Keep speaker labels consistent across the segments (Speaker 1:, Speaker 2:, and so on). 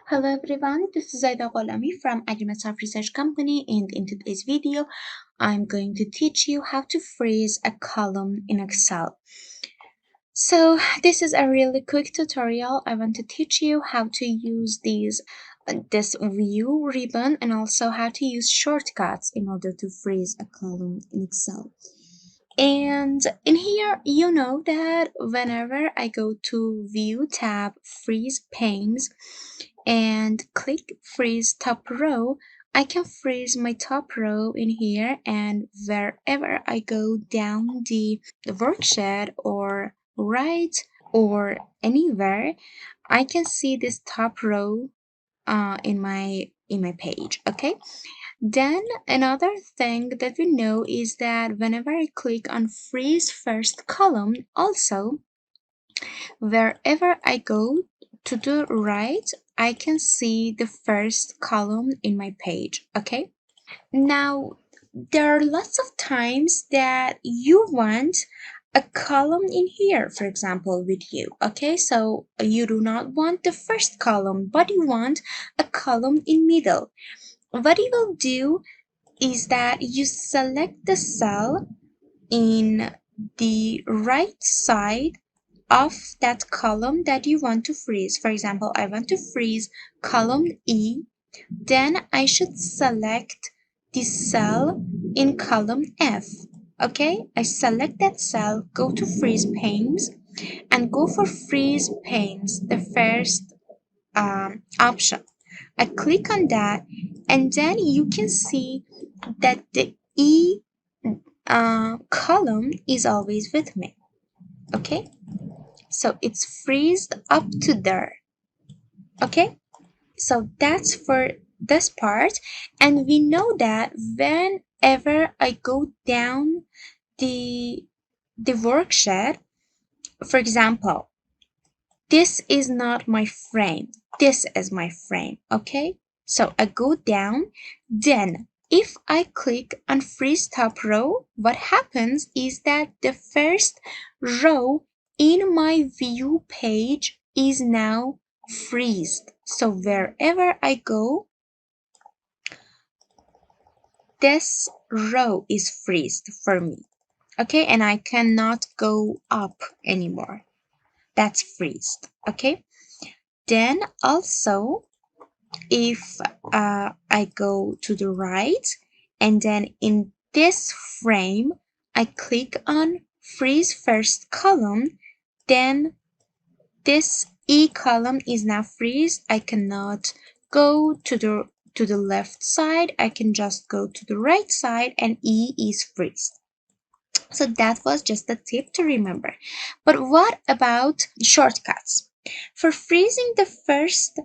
Speaker 1: Hello everyone, this is Zaida Gholami from Agrimath Research Company, and in today's video I'm going to teach you how to freeze a column in Excel. So this is a really quick tutorial. I want to teach you how to use this view ribbon and also how to use shortcuts in order to freeze a column in Excel. And in here, you know that whenever I go to View tab, Freeze Panes, and click Freeze Top Row, I can freeze my top row in here, and wherever I go down the worksheet or right or anywhere, I can see this top row in my page. Okay. Then another thing that we know is that whenever I click on freeze first column, also wherever I go to the right, I can see the first column in my page. Okay. Now there are lots of times that you want a column in here, for example, with you. Okay, so you do not want the first column, but you want a column in middle. What you will do is that you select the cell in the right side of that column that you want to freeze. For example, I want to freeze column E, then I should select the cell in column F. Okay, I select that cell, go to freeze panes, and go for freeze panes, the first option. I click on that, and then you can see that the E column is always with me. Okay, so it's freezed up to there. Okay, so that's for this part, and we know that whenever I go down the worksheet, for example, this is not my frame, this is my frame. Okay, so I go down, then if I click on freeze top row, what happens is that the first row in my view page is now freezed. So wherever I go, this row is freezed for me. Okay, and I cannot go up anymore. That's freezed. Okay, then also if I go to the right, and then in this frame I click on freeze first column, then this E column is now freeze. I cannot go to the left side, I can just go to the right side, and E is freeze. So that was just a tip to remember. But what about shortcuts? For freezing the first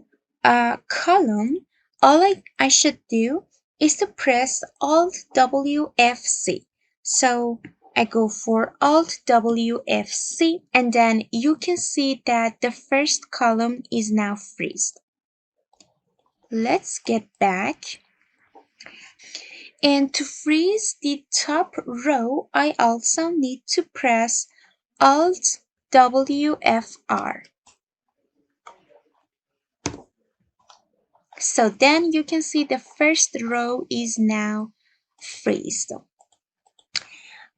Speaker 1: column, all I should do is to press Alt WFC. So I go for Alt WFC, and then you can see that the first column is now freezed. Let's get back. And to freeze the top row, I also need to press Alt WFR. So then you can see the first row is now freezed.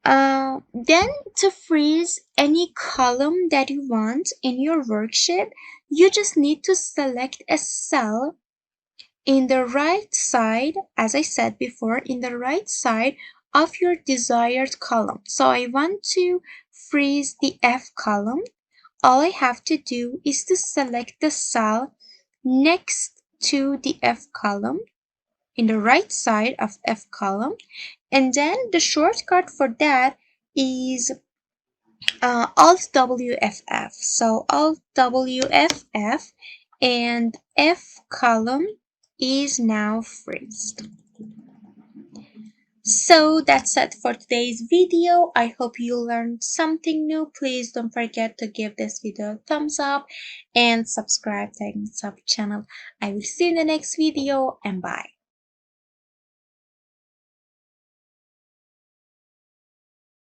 Speaker 1: Then to freeze any column that you want in your worksheet, you just need to select a cell in the right side, as I said before, in the right side of your desired column. So I want to freeze the F column. All I have to do is to select the cell next to the F column in the right side of F column, and then the shortcut for that is Alt WFF. So Alt WFF, and F column is now freezed. So that's it for today's video. I hope you learned something new. Please don't forget to give this video a thumbs up and subscribe to the channel. I will see you in the next video, and bye.